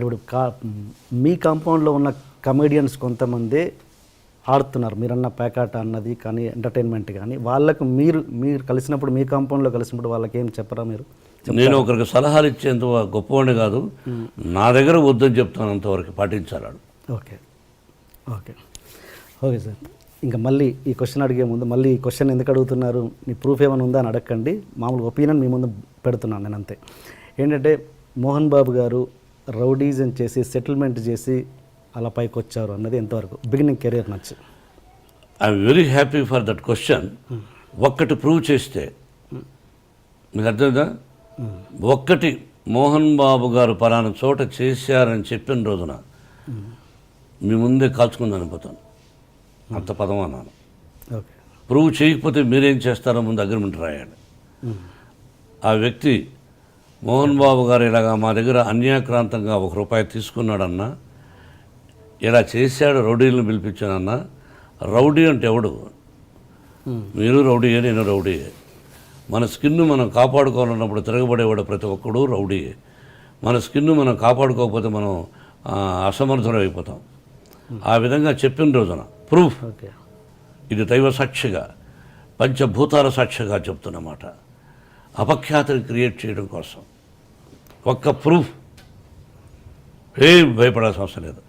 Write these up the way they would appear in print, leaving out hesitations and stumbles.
ఇప్పుడు మీ కాంపౌండ్లో ఉన్న కమెడియన్స్ కొంతమంది ఆడుతున్నారు, మీరన్న పేకాట అన్నది కానీ ఎంటర్టైన్మెంట్ కానీ, వాళ్ళకు మీరు కలిసినప్పుడు మీ కాంపౌండ్లో కలిసినప్పుడు వాళ్ళకి ఏం చెప్పరా మీరు? నేను ఒకరికి సలహాలు ఇచ్చేంత గొప్పవాడిని కాదు, నా దగ్గర వద్దని చెప్తాను, అంతవరకు పాటించాలి. Okay okay okay sir. ఇంకా మళ్ళీ ఈ క్వశ్చన్ అడిగే ముందు మళ్ళీ ఈ క్వశ్చన్ ఎందుకు అడుగుతున్నారు, నీ ప్రూఫ్ ఏమైనా ఉందా అని అడగండి, మామూలు ఒపీనియన్ మీ ముందు పెడుతున్నాను నేను అంతే. ఏంటంటే మోహన్ బాబు గారు రౌడీజం చేసి సెటిల్మెంట్ చేసి అలా పైకి వచ్చారు అన్నది ఎంతవరకు బిగినింగ్ కెరీర్ నచ్చి? I'm very happy for that question. ఒక్కటి ప్రూవ్ చేస్తే మీకు అర్థమైందా? ఒక్కటి మోహన్ బాబు గారు పలానా చోట చేశారని చెప్పిన రోజున మీ ముందే కాల్చుకుని అనిపోతాను, అంత పదం అన్నాను. ఓకే. ప్రూవ్ చేయకపోతే మీరేం చేస్తారో ముందు అగ్రిమెంట్ రాయండి. ఆ వ్యక్తి మోహన్ బాబు గారు ఇలాగా మా దగ్గర అన్యాక్రాంతంగా ₹1 తీసుకున్నాడన్నా, ఇలా చేశాడు, రౌడీలను పిలిపించానన్నా. రౌడీ అంటే ఎవడు? మీరు రౌడీయే, నేను రౌడీయే. మన స్కిన్ను మనం కాపాడుకోవాలన్నప్పుడు తిరగబడేవాడు ప్రతి ఒక్కడు రౌడీయే. మన స్కిన్ను మనం కాపాడుకోకపోతే మనం అసమర్థులు అయిపోతాం. ఆ విధంగా చెప్పిన రోజున ప్రూఫ్, ఇది దైవ సాక్షిగా పంచభూతాల సాక్షిగా చెప్తున్నమాట, అపఖ్యాతిని క్రియేట్ చేయడం కోసం ఒక్క ప్రూఫ్. ఏం భయపడాల్సిన అవసరం లేదు.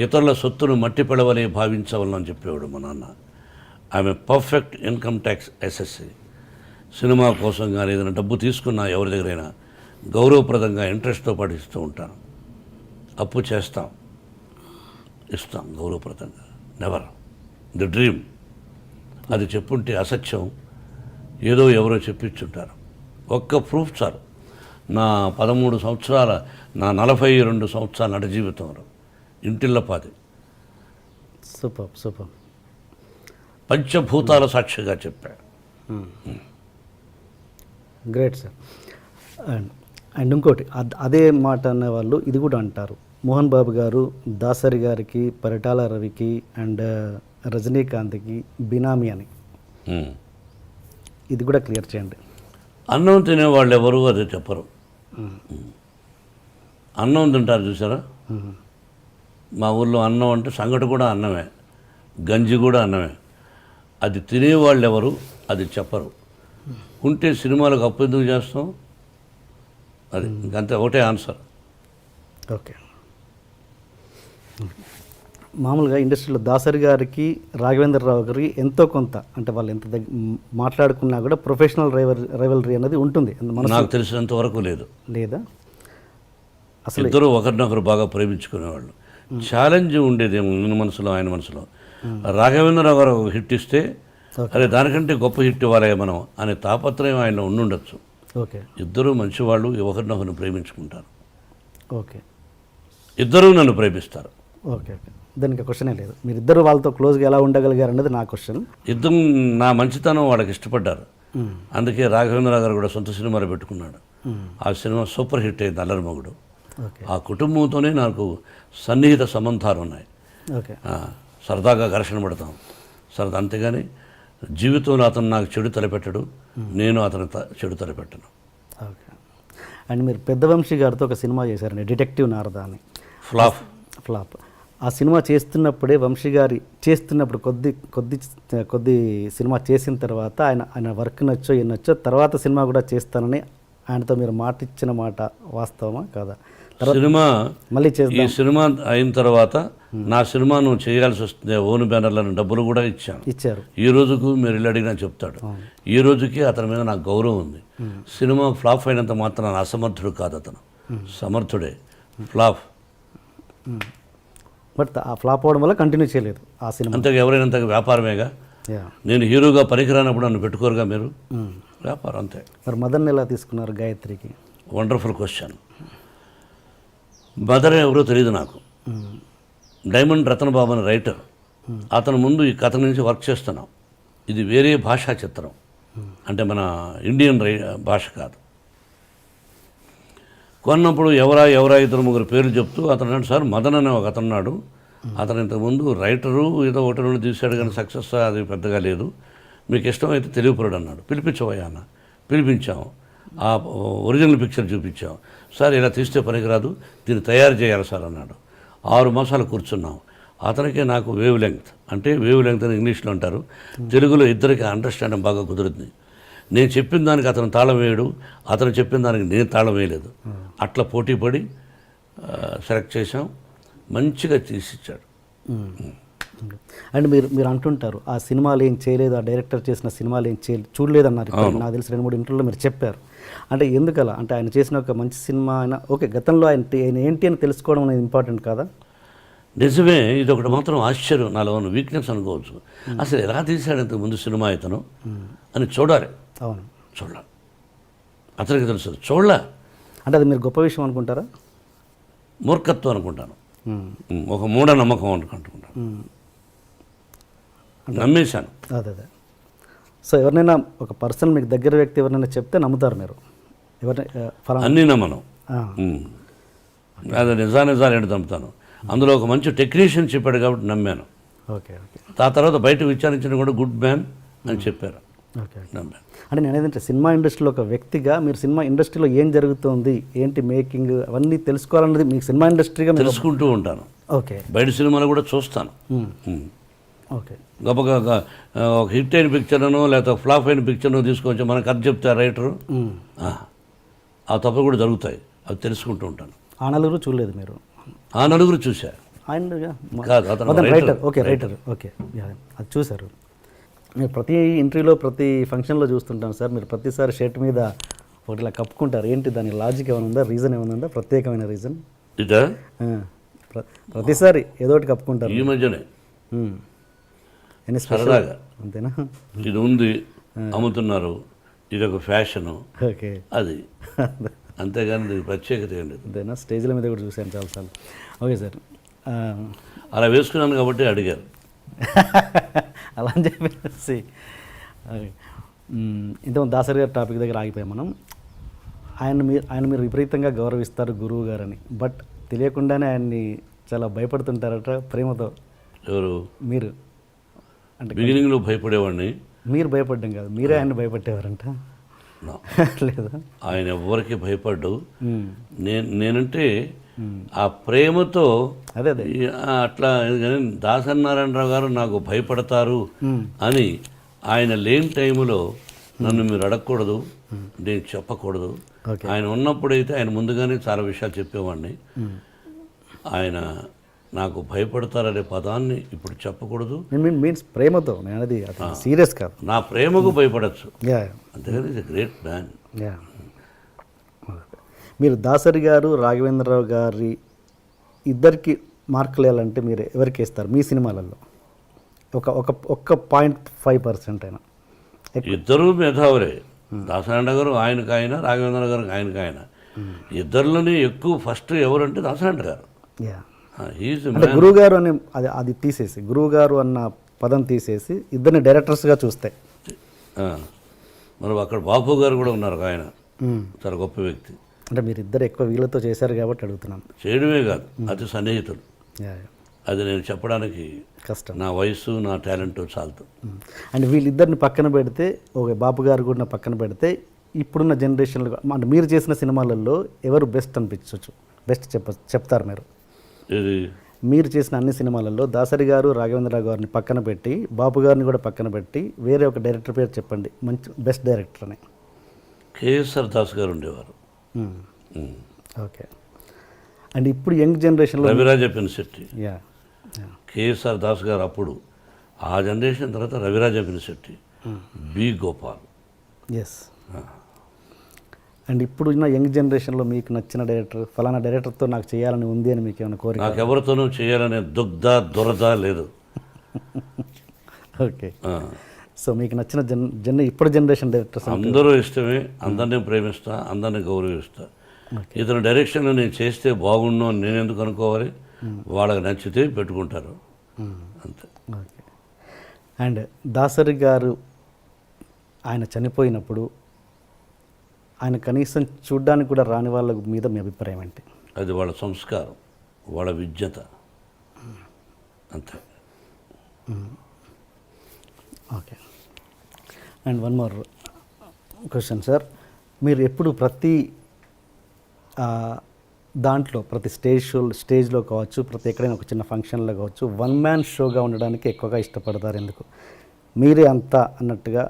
ఇతరుల సొత్తును మట్టి పిడవని భావించవాలని చెప్పేవాడు మా నాన్న. ఆమె perfect income tax SSC. Cinema కోసం కానీ ఏదైనా డబ్బు తీసుకున్నా ఎవరి దగ్గరైనా గౌరవప్రదంగా ఇంట్రెస్ట్తో పాటు ఇస్తూ ఉంటాను. అప్పు చేస్తాం, ఇస్తాం గౌరవప్రదంగా. Never the dream. అది చెప్పుంటే అసత్యం, ఏదో ఎవరో చెప్పించుంటారు. ఒక్క ప్రూఫ్ చాలు. నా 13 సంవత్సరాల, నా 42 సంవత్సరాల నట జీవితంలో ఇంటిల్లపాది సూపర్ సూపర్ పంచభూతాల సాక్షిగా చెప్పాడు. Great sir. అండ్ ఇంకోటి అదే మాట అనేవాళ్ళు ఇది కూడా అంటారు, మోహన్ బాబు గారు దాసరి గారికి, పరిటాల రవికి అండ్ రజనీకాంత్కి బినామీ అని. ఇది కూడా క్లియర్ చేయండి. అన్నం తినేవాళ్ళు ఎవరు అదే చెప్పరు. అన్నం తింటారు చూసారా? మా ఊళ్ళో అన్నం అంటే సంగటి కూడా అన్నమే, గంజి కూడా అన్నమే. అది తినేవాళ్ళు ఎవరు అది చెప్పరు. ఉంటే సినిమాలకు అప్పు ఎందుకు చేస్తాం? అది ఇంకంతే, ఒకటే ఆన్సర్. ఓకే. మామూలుగా ఇండస్ట్రీలో దాసరి గారికి, రాఘవేంద్రరావు గారికి ఎంతో కొంత అంటే వాళ్ళు ఎంత మాట్లాడుకున్నా కూడా ప్రొఫెషనల్ రైవలరీ అనేది ఉంటుంది. నాకు తెలిసినంత వరకు లేదు. లేదా? అసలు ఇద్దరు ఒకరినొకరు బాగా ప్రేమించుకునేవాళ్ళు. ఛాలెంజ్ ఉండేది నేను మనసులో, ఆయన మనసులో. రాఘవేంద్రరావు గారు ఒక హిట్ ఇస్తే అరే దానికంటే గొప్ప హిట్ ఇవ్వాలి మనం అనే తాపత్రయం ఆయన ఉండుండొచ్చు. ఓకే. ఇద్దరు మంచివాళ్ళు, ఒకరినొకరిని ప్రేమించుకుంటారు. ఓకే. ఇద్దరూ నన్ను ప్రేమిస్తారు. ఓకే ఓకే, దానికి క్వశ్చనే లేదు. మీరిద్దరు వాళ్ళతో క్లోజ్గా ఎలా ఉండగలిగారు అన్నది నా క్వశ్చన్. ఇద్దరు నా మంచితనం వాళ్ళకి ఇష్టపడ్డారు. అందుకే రాఘవేంద్రరావు గారు కూడా సొంత సినిమాలు పెట్టుకున్నాడు. ఆ సినిమా సూపర్ హిట్ అయింది, అల్లరి మొగుడు. ఆ కుటుంబంతోనే నాకు సన్నిహిత సంబంధాలు ఉన్నాయి. సరదాగా ఘర్షణ పడతాం సరదా, అంతేగాని జీవితంలో అతను నాకు చెడు తలపెట్టడు, నేను అతను చెడు తలపెట్టను. ఓకే. అండ్ మీరు పెద్దవంశీ గారితో ఒక సినిమా చేశారండి, డిటెక్టివ్ నారద అని. ఫ్లాప్. ఆ సినిమా చేస్తున్నప్పుడే వంశీ గారి చేస్తున్నప్పుడు కొద్ది సినిమా చేసిన తర్వాత ఆయన వర్క్ నచ్చో నచ్చో తర్వాత సినిమా కూడా చేస్తానని ఆయనతో మీరు మాట ఇచ్చిన మాట వాస్తవమా కాదా? సినిమా మళ్ళీ ఈ సినిమా అయిన తర్వాత నా సినిమా నువ్వు చేయాల్సి వస్తుంది, ఓన్ బ్యానర్లను డబ్బులు కూడా ఇచ్చారు. ఈ రోజుకు మీరు ఇల్లు అడిగినా చెప్తాడు. ఈ రోజుకి అతని మీద నాకు గౌరవం ఉంది. సినిమా ఫ్లాప్ అయినంత మాత్రం అసమర్థుడు కాదు, అతను సమర్థుడే. ఫ్లాప్ బట్ ఆ ఫ్లాప్ అవడం వల్ల కంటిన్యూ చేయలేదు ఆ సినిమా. అంతగా ఎవరైనా వ్యాపారమేగా. నేను హీరోగా పనికిరానప్పుడు నన్ను పెట్టుకోరుగా మీరు. వ్యాపారం అంతే. మరి మదర్ని ఎలా తీసుకున్నారు గాయత్రికి? Wonderful question. మదర్ ఎవరో తెలియదు నాకు. డైమండ్ రతన్ బాబు అని రైటర్, అతను ముందు ఈ కథ నుంచి వర్క్ చేస్తున్నాం. ఇది వేరే భాషా చిత్రం, అంటే మన ఇండియన్ భాష కాదు. కొన్నప్పుడు ఎవరా 2-3 పేర్లు చెప్తూ అతను అంటే సార్ మదన్ అనే ఒక అతనున్నాడు, అతను ఇంతకుముందు రైటరు ఏదో ఒకటి నుండి తీశాడు కానీ సక్సెస్ అది పెద్దగా లేదు, మీకు ఇష్టమైతే తెలియపరుడు అన్నాడు. పిలిపించవయ్యా అన్న. పిలిపించాము. ఆ ఒరిజినల్ పిక్చర్ చూపించాం. సార్ ఇలా తీస్తే పనికిరాదు, దీన్ని తయారు చేయాలి సార్ అన్నాడు. 6 మాసాలు కూర్చున్నాం. అతనికి నాకు వేవ్ లెంగ్త్, అంటే వేవ్ లెంగ్త్ అని ఇంగ్లీష్లో అంటారు, తెలుగులో ఇద్దరికి అండర్స్టాండింగ్ బాగా కుదురుతుంది. నేను చెప్పిన దానికి అతను తాళం వేయడు, అతను చెప్పిన దానికి నేను తాళం వేయలేదు. అట్లా పోటీ పడి సెలెక్ట్ చేసాం, మంచిగా తీసిచ్చాడు. అండ్ మీరు అంటుంటారు ఆ సినిమాలు ఏం చేయలేదు, ఆ డైరెక్టర్ చేసిన సినిమాలు ఏం చూడలేదు అన్నారు. నాకు తెలిసి 2-3 ఇంటర్వ్యూలో మీరు చెప్పారు. అంటే ఎందుకలా? అంటే ఆయన చేసిన ఒక మంచి సినిమా అయినా ఓకే, గతంలో ఆయన ఏంటి అని తెలుసుకోవడం అనేది ఇంపార్టెంట్ కాదా? నిజమే. ఇది ఒకటి మాత్రం ఆశ్చర్యం, నాలో ఉన్న వీక్నెస్ అనుకోవచ్చు. అసలు ఎలా తీశాడు ఇంతకు ముందు సినిమా ఇతను అని చూడాలి. అవును, చూడాలి, అతనికి తెలుసు. చూడలే అంటే అది మీరు గొప్ప విషయం అనుకుంటారా? మూర్ఖత్వం అనుకుంటాను, ఒక మూఢనమ్మకం అనుకుంటాను. నమ్మేశాను. అదే. సో ఎవరినైనా ఒక పర్సన్ మీకు దగ్గర వ్యక్తి ఎవరినైనా చెప్తే నమ్ముతారు మీరు? అన్నీ నమ్మను, అది నిజాలు ఏంటి నమ్ముతాను. అందులో ఒక మంచి టెక్నీషియన్ చెప్పాడు కాబట్టి నమ్మాను. ఓకే. ఆ తర్వాత బయట విచారించిన కూడా గుడ్ మ్యాన్ అని చెప్పారు. ఓకే. నమ్మాను. అంటే నేను ఏదంటే సినిమా ఇండస్ట్రీలో ఒక వ్యక్తిగా మీరు సినిమా ఇండస్ట్రీలో ఏం జరుగుతుంది, ఏంటి మేకింగ్, అవన్నీ తెలుసుకోవాలన్నది మీకు సినిమా ఇండస్ట్రీగా తెలుసుకుంటూ ఉంటాను. ఓకే. బయట సినిమాలు కూడా చూస్తాను. ఓకే. గొప్పగా ఒక హిట్ అయిన పిక్చర్ను లేకపోతే ఫ్లాప్ అయిన పిక్చర్ను తీసుకొచ్చి మనకు అది చెప్తారు రైటరు, ఆ తప్పు కూడా జరుగుతాయి, అవి తెలుసుకుంటూ ఉంటాను. ఆ నలుగురు చూడలేదు మీరు? ఆ నలుగురు చూశా. కాదు, అతను రైటర్. Okay, writer. ఓకే, అది చూశారు. మీరు ప్రతి ఇంటర్వ్యూలో ప్రతి ఫంక్షన్లో చూస్తుంటాను సార్, మీరు ప్రతిసారి షర్ట్ మీద ఒకటి ఇలా కప్పుకుంటారు. ఏంటి దాని లాజిక్ ఏమైనా ఉందా, రీజన్ ఏమైనా ఉందా, ప్రత్యేకమైన రీజన్? ఇదా ప్రతిసారి ఏదో ఒకటి కప్పుకుంటారు. ఈ మధ్యనే సరదాగా అంతేనా? ఇది ఉంది, అమ్ముతున్నారు, ఇది ఒక ఫ్యాషను, ఓకే, అది అంతేగాని ఇది ప్రత్యేకత ఏం లేదు. అంతేనా? స్టేజ్ల మీద కూడా చూశాను చాలాసార్లు. ఓకే సార్, అలా వేసుకున్నాను కాబట్టి అడిగారు. అలా అని చెప్పేసి ఇంతకుముందు దాసరి గారి టాపిక్ దగ్గర ఆగిపోయాం మనం. ఆయన మీరు విపరీతంగా గౌరవిస్తారు గురువు గారని, బట్ తెలియకుండానే ఆయన్ని చాలా భయపడుతుంటారట ప్రేమతో. ఎవరు? మీరు. అంటే బిగినింగ్లో భయపడేవాడిని. మీరు భయపడ్డం కాదు, మీరే ఆయన్ని భయపట్టేవారంట లేదా? ఆయన ఎవరికి భయపడ్డు. నేనంటే ఆ ప్రేమతో అదే అట్లా. దాసనారాయణరావు గారు నాకు భయపడతారు అని ఆయన లేని టైంలో నన్ను మీరు అడగకూడదు, నేను చెప్పకూడదు. ఆయన ఉన్నప్పుడైతే ఆయన ముందుగానే చాలా విషయాలు చెప్పేవాడిని. ఆయన నాకు భయపడతారనే పదాన్ని ఇప్పుడు చెప్పకూడదు. మీన్స్ ప్రేమతో, నేను అది సీరియస్ కాదు. నా ప్రేమకు భయపడచ్చు, అంతేగాని ఇది గ్రేట్ మ్యాన్. మీరు దాసరి గారు, రాఘవేంద్రరావు గారి ఇద్దరికి మార్కులు వేయాలంటే మీరు ఎవరికి వేస్తారు మీ సినిమాలలో? ఒక్క 0.5% అయినా. ఇద్దరు మేధావులే. దాసనారాయణ గారు ఆయనకు ఆయన, రాఘవేంద్ర గారు ఆయనకు ఆయన. ఇద్దరిలోనే ఎక్కువ ఫస్ట్ ఎవరంటే దాసనారాయణ గారు. అంటే గురువు గారు అని అది తీసేసి, గురువు గారు అన్న పదం తీసేసి ఇద్దరిని డైరెక్టర్స్గా చూస్తే మరి అక్కడ బాపు గారు కూడా ఉన్నారు, ఆయన చాలా గొప్ప వ్యక్తి. అంటే మీరు ఇద్దరు ఎక్కువ వీళ్ళతో చేశారు కాబట్టి అడుగుతున్నాను. చేయడమే కాదు, అతి సన్నిహితులు. అది నేను చెప్పడానికి కష్టం, నా వయసు నా టాలెంట్ చాలదు. అండ్ వీళ్ళిద్దరిని పక్కన పెడితే, ఓకే, బాపు గారు కూడా పక్కన పెడితే, ఇప్పుడున్న జనరేషన్లో అంటే మీరు చేసిన సినిమాలలో ఎవరు బెస్ట్ అనిపించవచ్చు? బెస్ట్ చెప్తారు మీరు? మీరు చేసిన అన్ని సినిమాలలో దాసరి గారు, రాఘవేంద్రరావు గారిని పక్కన పెట్టి, బాపు గారిని కూడా పక్కన పెట్టి, వేరే ఒక డైరెక్టర్ పేరు చెప్పండి, మంచి బెస్ట్ డైరెక్టర్ అని. కేఎస్ఆర్ దాస్ గారు ఉండేవారు. ఓకే. అండ్ ఇప్పుడు యంగ్ జనరేషన్లో రవిరాజ పినిశెట్టి, కేఎస్ఆర్ దాస్ గారు అప్పుడు, ఆ జనరేషన్ తర్వాత Raviraja Pinisetty, B Gopal. S. And ఇప్పుడు ఉన్న యంగ్ జనరేషన్లో మీకు నచ్చిన డైరెక్టర్, ఫలానా డైరెక్టర్తో నాకు చేయాలని ఉంది అని మీకు ఏమైనా కోరిక? నాకు ఎవరితోనూ చేయాలనే దురద లేదు. ఓకే. సో మీకు నచ్చిన ఇప్పుడు జనరేషన్ డైరెక్టర్స్ అందరూ ఇష్టమే, అందరినీ ప్రేమిస్తా, అందరినీ గౌరవిస్తా. ఇతని డైరెక్షన్లో నేను చేస్తే బాగుండు అని నేను ఎందుకు అనుకోవాలి? వాళ్ళకి నచ్చితే పెట్టుకుంటారు, అంతే. ఓకే. అండ్ దాసరి గారు ఆయన చనిపోయినప్పుడు ఆయన కనీసం చూడ్డానికి కూడా రాని వాళ్ళ మీద మీ అభిప్రాయం ఏంటి? అది వాళ్ళ సంస్కారం, వాళ్ళ విజ్ఞత, అంతే. Okay. And one more question sir, మీరు ఎప్పుడు ప్రతి దాంట్లో ప్రతి స్టేజ్లో కావచ్చు, ప్రతి ఎక్కడైనా ఒక చిన్న ఫంక్షన్లో కావచ్చు, వన్ మ్యాన్ షోగా ఉండడానికి ఎక్కువగా ఇష్టపడతారు ఎందుకు? మీరే అంతా అన్నట్టుగా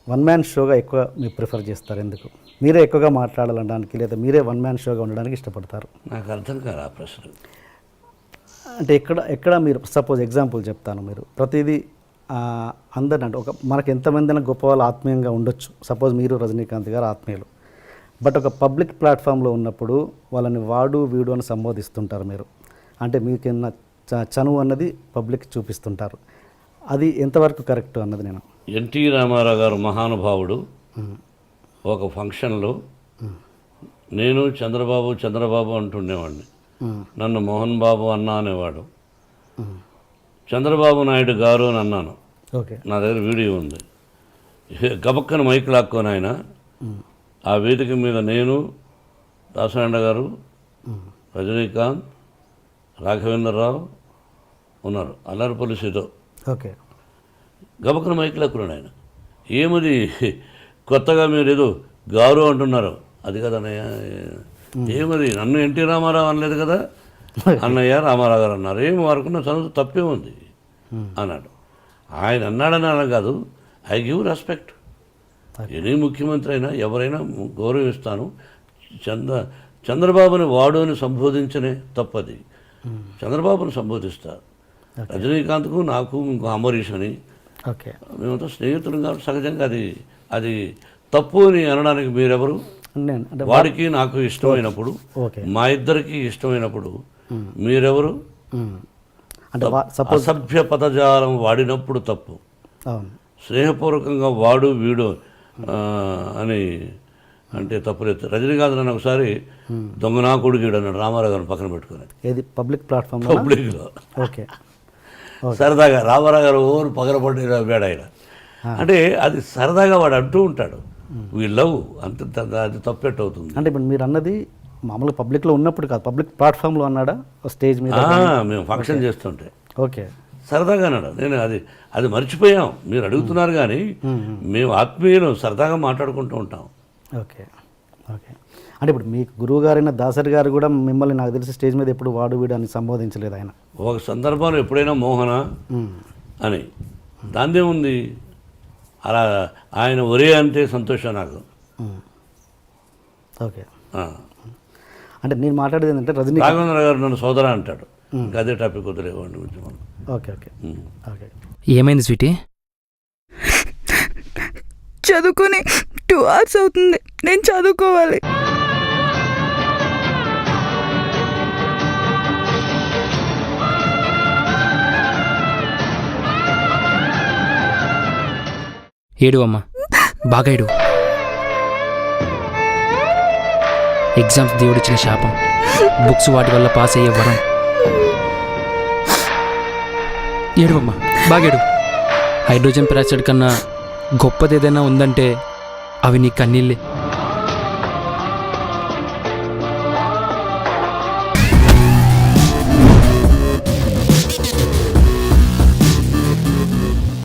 వన్ మ్యాన్ షోగా ఎక్కువ మీరు ప్రిఫర్ చేస్తారు ఎందుకు? మీరే ఎక్కువగా మాట్లాడాలనడానికి లేదా మీరే వన్ మ్యాన్ షోగా ఉండడానికి ఇష్టపడతారు? నాకు అర్థం కాదు ఆ ప్రశ్న. అంటే ఎక్కడ మీరు సపోజ్ ఎగ్జాంపుల్ చెప్తాను. మీరు ప్రతిదీ అందరిని అంటే మనకు ఎంతమంది గొప్ప వాళ్ళు ఆత్మీయంగా ఉండొచ్చు. సపోజ్ మీరు రజనీకాంత్ గారు ఆత్మీయులు, బట్ ఒక పబ్లిక్ ప్లాట్ఫామ్లో ఉన్నప్పుడు వాళ్ళని వాడు వీడు అని సంబోధిస్తుంటారు మీరు. అంటే మీకున్న చనువు అన్నది పబ్లిక్ చూపిస్తుంటారు. అది ఎంతవరకు కరెక్ట్ అన్నది నేను. ఎన్టీ రామారావు గారు మహానుభావుడు ఒక ఫంక్షన్లో నేను చంద్రబాబు అంటుండేవాడిని. నన్ను మోహన్ బాబు అన్నా అనేవాడు. చంద్రబాబు నాయుడు గారు అని అన్నాను. ఓకే, నా దగ్గర వీడియో ఉంది. గబక్కన మైక్ లాక్కొని ఆయన ఆ వేదిక మీద నేను, దాసనారాయణ గారు, రజనీకాంత్, రాఘవేంద్రరావు ఉన్నారు, అల్లరిపల్లి సీతో. ఓకే, గబక్కన మైక్ లాక్కున్నాడు ఆయన. ఏమది కొత్తగా మీరు ఏదో గారు అంటున్నారు? అది కదన్నయ్య, ఏమది నన్ను ఎన్టీ రామారావు అనలేదు కదా, అన్నయ్య రామారావు గారు అన్నారు. ఏమి వారుకున్న చదువు తప్పే ఉంది అన్నాడు. ఆయన అన్నాడని అలా కాదు, ఐ గివ్ రెస్పెక్ట్. ఎనీ ముఖ్యమంత్రి అయినా ఎవరైనా గౌరవిస్తాను. చంద్రబాబుని వాడు అని సంబోధించనే తప్పది. చంద్రబాబుని సంబోధిస్తారు. రజనీకాంత్కు నాకు ఇంకో అంబరీష్ అని ఓకే, మేమంతా స్నేహితులు కాబట్టి సహజంగా అది తప్పు అని అనడానికి మీరెవరు? అంటే వాడికి నాకు ఇష్టమైనప్పుడు, మా ఇద్దరికి ఇష్టమైనప్పుడు మీరెవరు? అంటే అసభ్య పదజాలం వాడినప్పుడు తప్పు. అవును, స్నేహపూర్వకంగా వాడు వీడు అని అంటే తప్పులేదు. రజనీకాంత్ నన్ను ఒకసారి దొంగనా కొడుకుడు అన్నాడు రామారావు గారిని పక్కన పెట్టుకుని. ఏది పబ్లిక్ ప్లాట్ఫామ్? పబ్లిక్లో ఓకే, సరదాగా రామారావు గారు ఓరు పగలపడి వేడ ఆయన. అంటే అది సరదాగా వాడు అంటూ ఉంటాడు. వీ లవ్ అంత, అది తప్పెట్టు అవుతుంది. అంటే ఇప్పుడు మీరు అన్నది మామూలుగా పబ్లిక్లో ఉన్నప్పుడు కాదు, పబ్లిక్ ప్లాట్ఫామ్లో అన్నాడా స్టేజ్ మీద? మేము ఫంక్షన్ చేస్తుంటే ఓకే, సరదాగా అన్నాడు. నేను అది మర్చిపోయాం. మీరు అడుగుతున్నారు కానీ మేము ఆత్మీయులు సరదాగా మాట్లాడుకుంటూ ఉంటాం. Okay, okay. అంటే ఇప్పుడు మీకు గురువు గారైన దాసరి గారు కూడా మిమ్మల్ని నాకు తెలిసి స్టేజ్ మీద ఎప్పుడు వాడు వీడు అని సంబోధించలేదు ఆయన. ఒక సందర్భంలో ఎప్పుడైనా మోహన అని దాందే ఉంది. అలా ఆయన ఒరే అంటే సంతోషం నాకు. ఓకే, అంటే నేను మాట్లాడేది ఏంటంటే రజనీ రాఘవేంద్ర గారు నన్ను సోదర అంటాడు. ఇంకా అదే టాపిక్ వదిలేవాడిని గురించి మనం. Okay, okay, okay. ఏమైంది స్వీటీ? చదువుకొని 2 hours అవుతుంది, నేను చదువుకోవాలి. ఏడు అమ్మా, బాగా ఏడు. ఎగ్జామ్స్ దేవుడిచ్చిన శాపం, బుక్స్ వాటి వల్ల పాస్ అయ్యే వరం. ఏడువమ్మా, బాగేడు. హైడ్రోజన్ పెరాక్సైడ్ కన్నా గొప్పది ఏదైనా ఉందంటే అవి నీ కన్నీళ్ళే.